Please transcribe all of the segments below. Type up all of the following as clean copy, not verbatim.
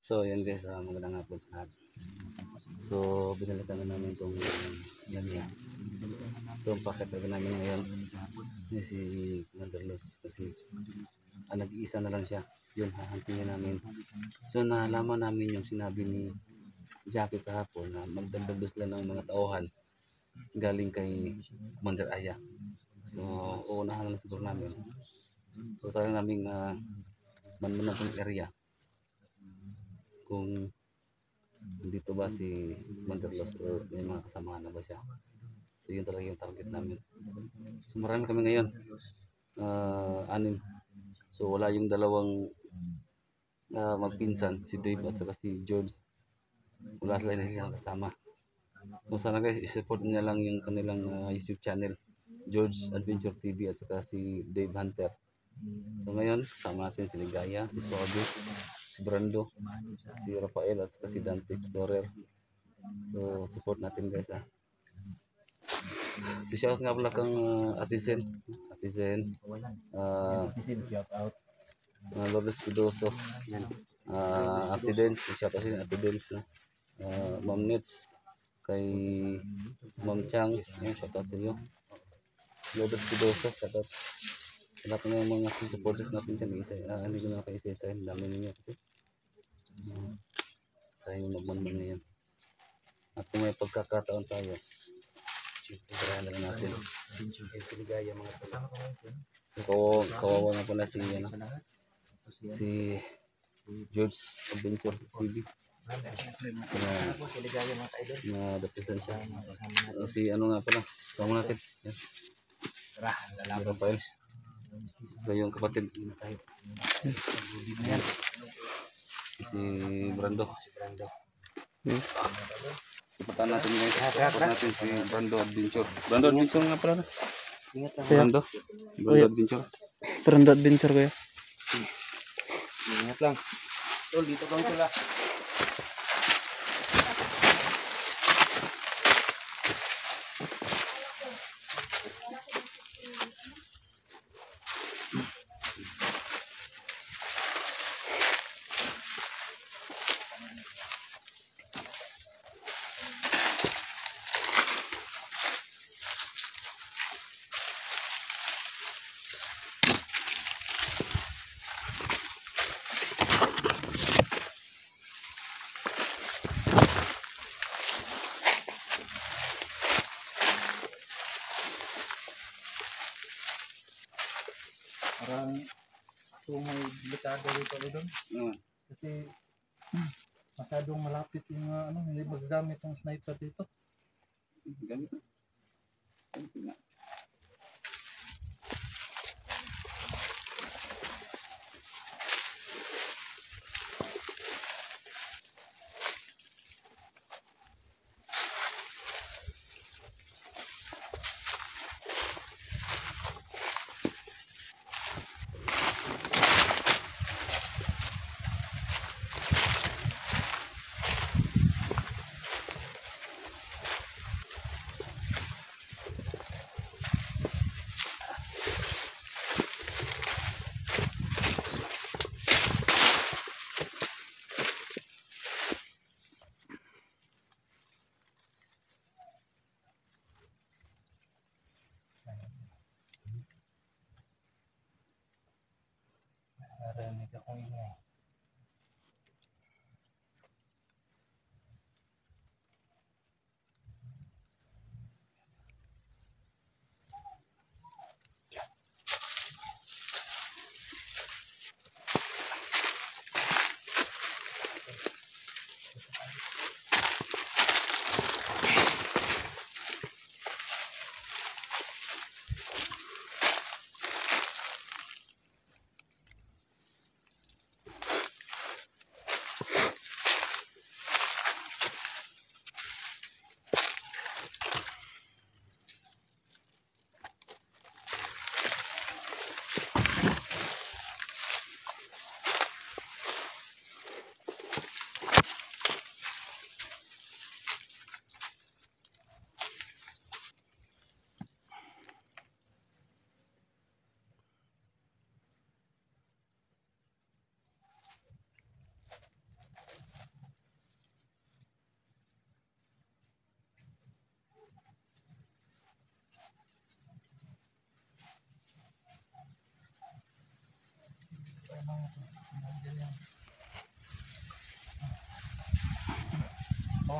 So yan guys, magandang hapon sa lahat. So binalikan na namin itong yan. So packet na namin ngayon si Mandalos kasi nag-iisa na lang siya. Yun, hahantingin namin. So nalaman namin yung sinabi ni Jackie kahapon na magdagdag sila ng mga tauhan galing kay Commander Aya. So uunahan na lang siguro namin. So tayo namin man-man ng area kung dito ba si Mandalos o may mga kasamahan na ba siya. So yun talaga yung target namin. So marami kami ngayon, 6. So wala yung dalawang magpinsan, si Dave at saka si George. Wala sila na silang kasama. So sana guys, isupport niya lang yung kanilang YouTube channel, George Adventure TV at saka si Dave Hunter. So ngayon, sama natin si Ligaya, si Suabe, si Brando, si Rafael at saka si Dante Explorer. So support natin guys ha. Si shout nga pala kang Ate Zen, shout out. Lourdes Pidoso, Ate Dens, shout out si Ate Dens, Ma'am Nets, kay Ma'am Chang, shout out sa iyo. Lourdes Pidoso, shout out. Lahat ng mga supporters natin dyan, hindi ko na kaisa-isa, dami ninyo kasi tayo magmanman ngayon. At kung may pagkakataon tayo, sarahan na lang natin. Kawawa nga pala si George Adventure TV na dapisan siya. Si ano nga pala, sama natin Rafael, so yung kapatid si Brando. Yes. Supportan natin guys. Support natin si Brando Adventure. Brando Adventure nga pala. Brando Adventure. Brando Adventure kuya. Ingat lang. Tol, dito kami sila. Parang may delikado rito doon. Kasi masyadong malapit yung hindi magagamit ng sniper dito. Ganito.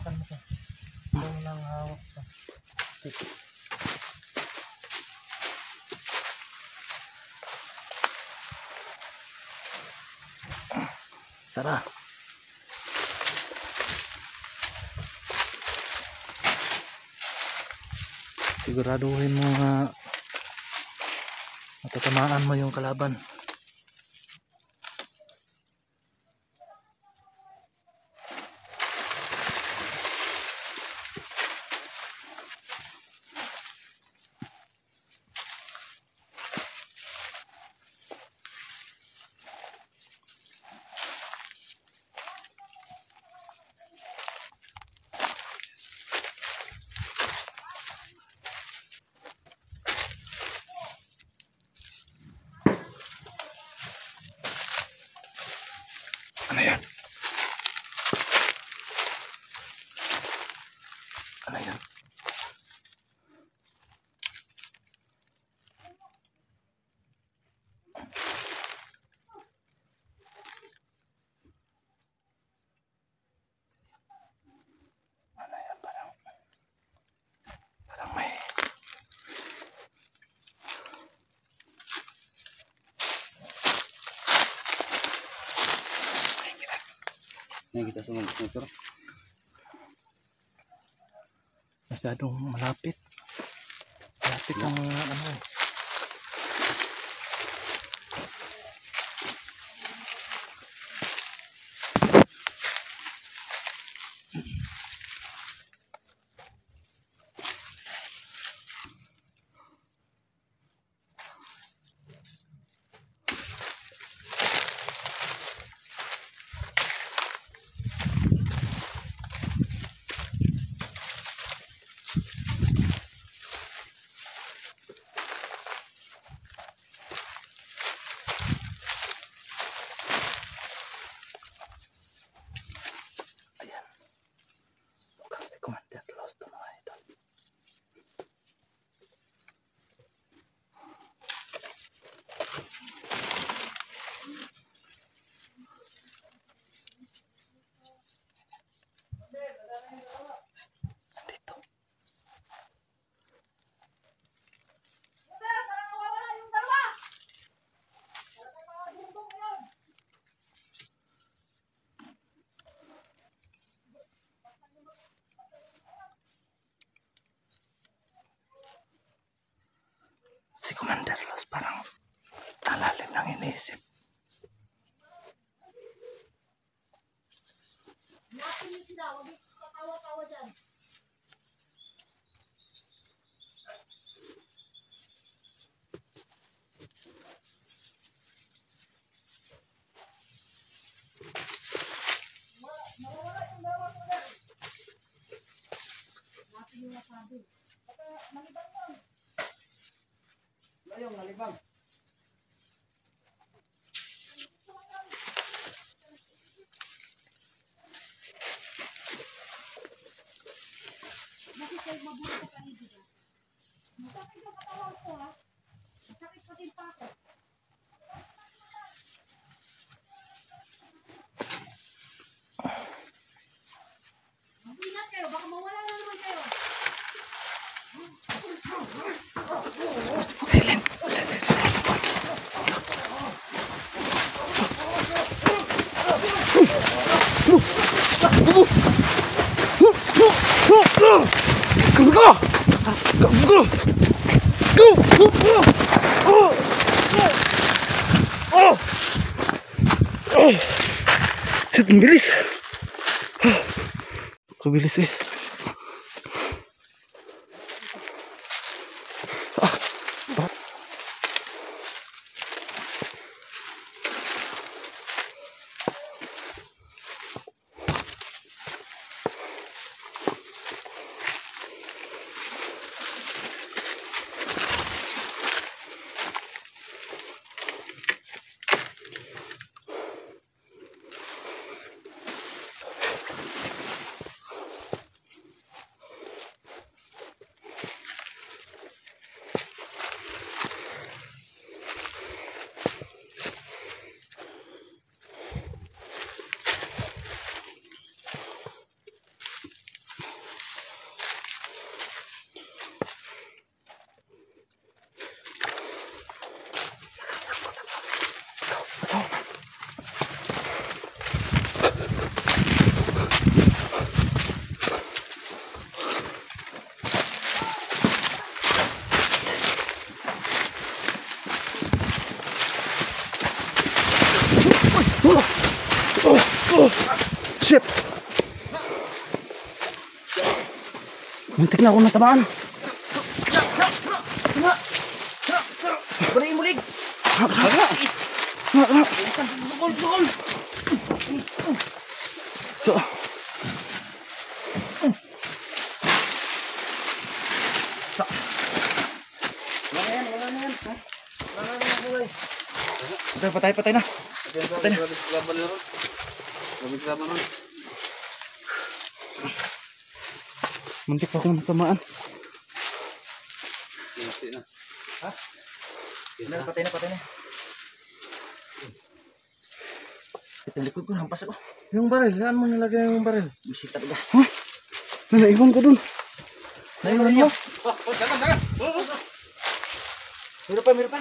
hawakan mo to. Ikaw lang hawak to. Tara. Siguraduhin mo nga matatamaan mo yung kalaban. Ano yan? Ano yan? Ano yan? Parang may Nakikita sa mga motor. masyadong malapit. Malapit ang mga ano eh. Commander lost to mga idol. Nandito. Si Commander Los parang talalim ng iniisip. Layong nalibang. Bakit kayo mabuhay sa paligid? Masakit yung katawan ko ha. Masakit pati pa ako. Mag-ingat kayo, baka mawala na naman kayo. Silent. Silent boy. Shit, ang bilis. Kubilis is. shit! Muntik na ako natamaan. Balik mulig. So, patay na. Muntik pa akong natamaan. Patay na. Ito yung likod ko, hampas ako. Yung baril, saan mo nilagay yung baril? Bisita talaga. Huh? Naiwan ko dun. Naiwan mo? Meron pa.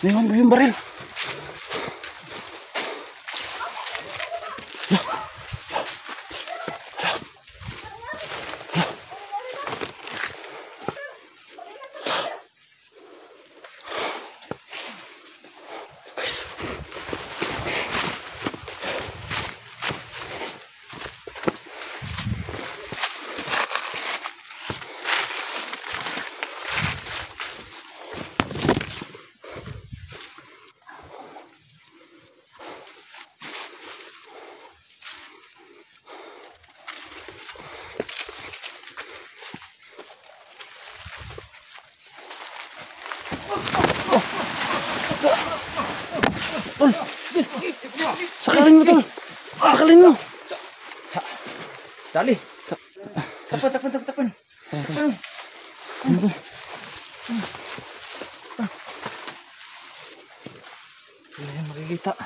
Naiwan ko yung baril. Sakalin mo, tol. Sakalin mo. Dali. Takpan. Wala yan makikita.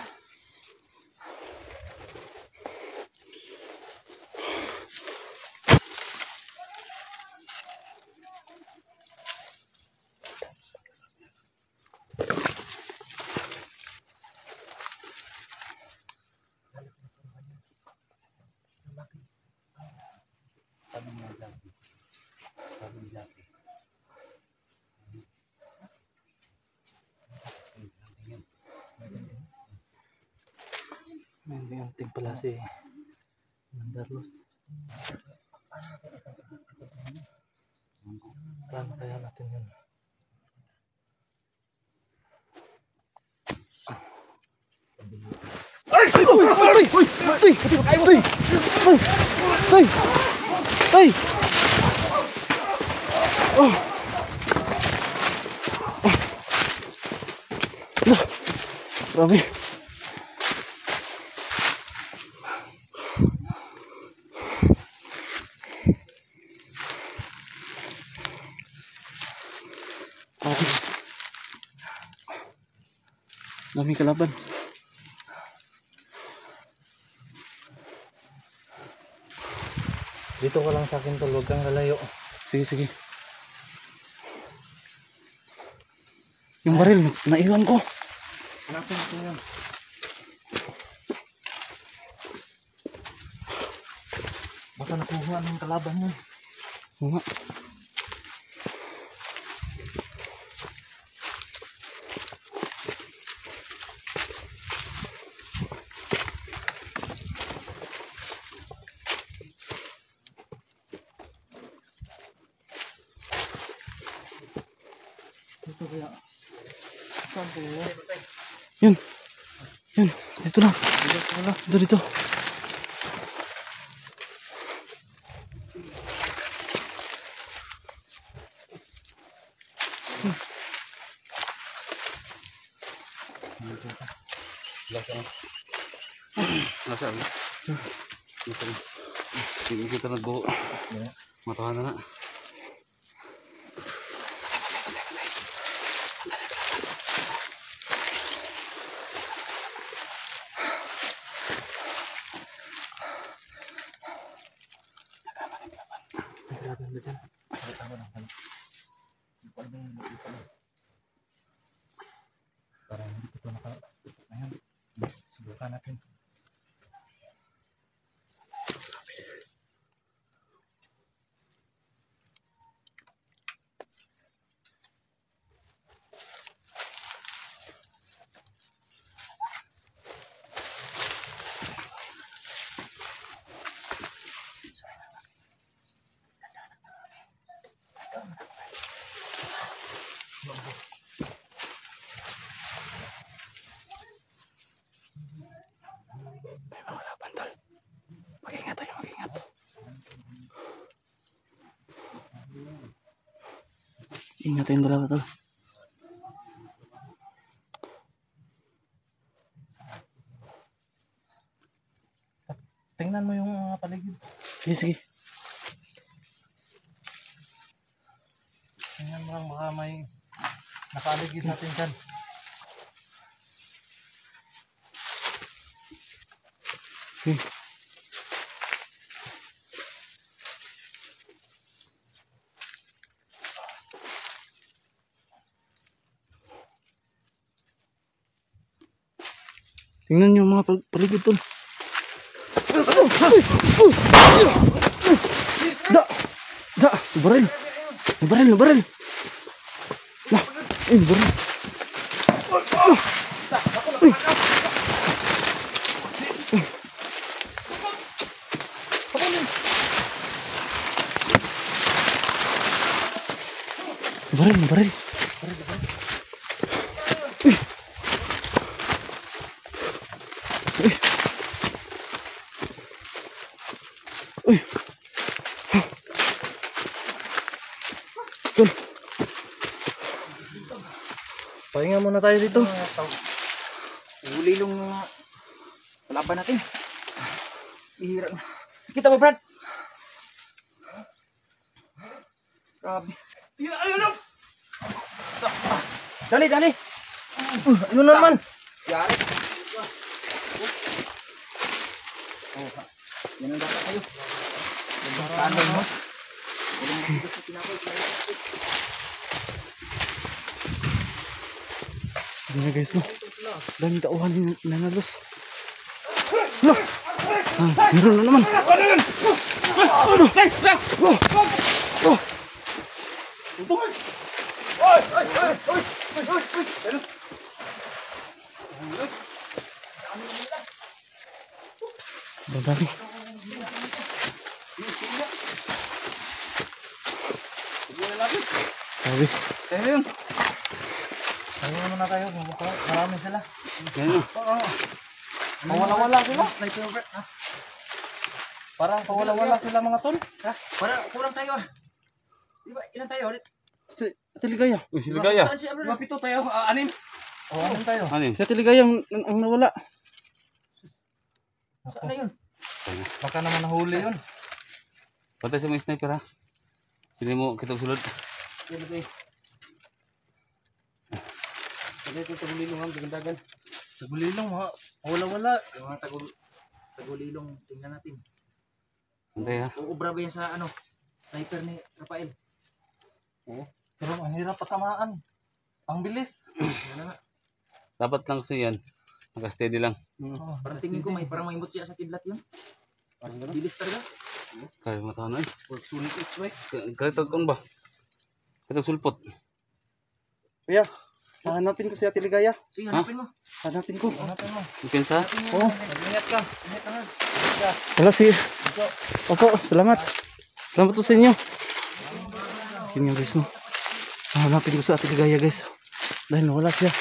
May anting pala si Mandarlos. Paano kaya natin yun? Ay! Oh! Grabe. Daming kalaban. Dito ka lang sa akin, tol. Huwag kang lalayo. Sige. Yung baril, naiwan ko. Hanapin natin yun. Baka nakuha ng kalaban yun. Oo nga. Dito kaya. Saan kaya? Yun. Dito lang. Dito. Nasa hindi kita nagbuo. Matahan na. Kalaban ba dyan? Tama na. Parang hindi ko ito Ayan. Subukan natin. May mga laban, tol. Mag-ingat tayo, mag-ingat. Ingat tayong dalawa, tol. Tingnan mo yung mga paligid. Sige, sige. Tingnan mo lang, baka may nakaligid natin dyan. Okay. Tingnan niyo mga paligid, tol. Da, baril. Baril, baril. Lah, baril. Baril, baril. Uy. Tol. Pahinga muna tayo dito. Huli yung laban natin. Ihirap na. Kita ba, Brad? Grabe. Ayun lang! Dali, dali! Yun naman! Yari. Yan ang dapat kayo. Ano mo? Walang makigas sa tinapay. Ano na guys, no? Daming tauhan yung nanalos. Lah! Meron na naman. Dami. Sabi. Ayun. Pahinga muna tayo. Marami sila. Yan. Pawala-wala sila. Sniper, Brad. Parang pawala-wala sila mga tol. Para kurang tayo. Di ba? Ilan tayo? Si Tiligaya. Uy, sila kaya. Saan siya, Brad? 7 tayo. 6. O, anong tayo? Ano yun? Si Tiligaya ang nawala. Saan na yun? Baka naman nahuli yun. Patay sa mga sniper ha. Hindi mo kita sulod. Sabi ito tagulilong ang dagandagan. Tagulilong, wala-wala. Yung mga tagulilong, tingnan natin. Hindi ha. Uubra ba yan sa sniper ni Rafael? Pero ang hirap patamaan. Ang bilis. Yan na nga. Dapat lang kasi yan. Naka-steady lang. Oh, Parang tingin ko parang may imot siya sa kidlat yun. Bilis talaga. Kaya matahanan. Or sulit ito eh. Kalitag kon ba? Kalitag sulpot. Kuya, hanapin ko si Tiligaya. Sige, hanapin mo. Hanapin ko. hanapin mo. Ikensa? Oh, Ingat ka. Ingat ka nga. wala si... Opo, salamat. Salamat po sa inyo. Yun nga guys, no? Hanapin ko sa Tiligaya guys. Dahil nawala siya.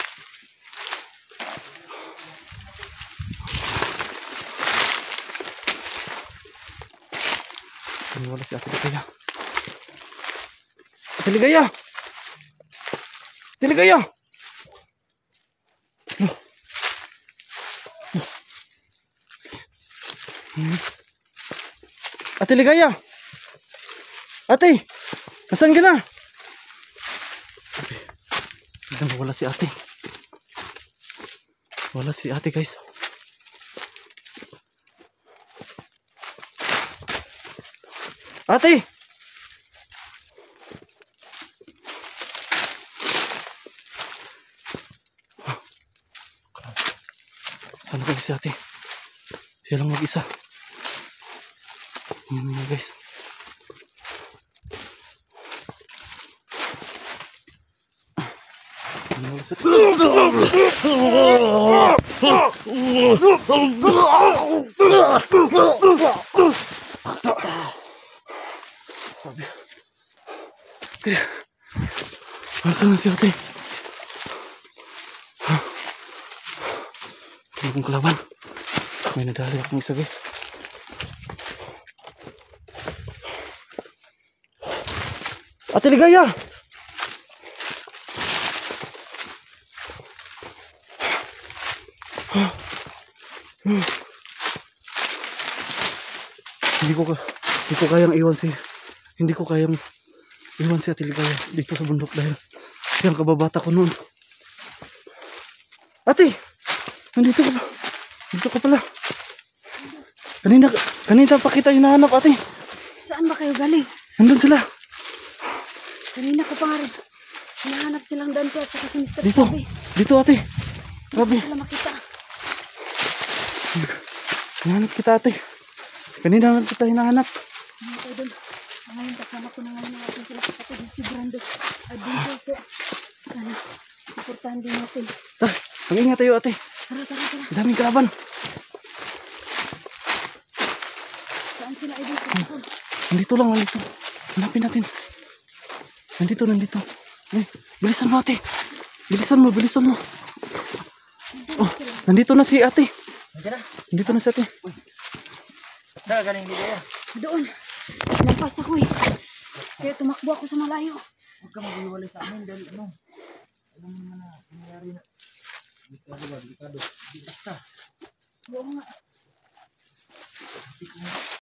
Wala si Tiligaya. Tiligaya! Tiligaya! Ate Ligaya! Ate! Nasaan ka na? Ate, wala si ate. Wala si ate guys. Ate! Saan na si ate? Siya lang mag-isa. Yan nga guys. Nasaan si ate? Ano kong kalaban? May nadali akong isa guys. Ate Ligaya! Hindi ko kayang iwan si Ate Ligaya dito sa bundok dahil siyang kababata ko noon. Ate! Nandito ka pa. Dito ka pala. Kanina pa kita hinahanap, ate. Saan ba kayo galing? Nandun sila. Kanina ko pa nga rin. Hinahanap silang Dante at saka si Mr. Dito. Sabi. Dito, ate. Grabe. Sila makita. Hinahanap kita, ate. Kanina kita hinahanap. Ano tayo doon? Ngayon kasama ko na ngayon ang ating sila kapatid si Brando. Adventure po. Sana, suportahan din natin. Mag-ingat tayo, ate. Tara, tara, tara. Daming kalaban. Saan sila ay dito? Nandito lang, nandito. Hanapin natin. Nandito. Eh, bilisan mo, ate. Bilisan mo. Oh, nandito na si ate. Nandiyan na. Nandito na si ate. Saan ka galing dito ya? Doon. Lampas ako eh. Kaya tumakbo ako sa malayo. Huwag ka mag-iwalay sa amin dahil ano. Alam mo naman na nangyayari na. Delikado. Basta. Oo nga.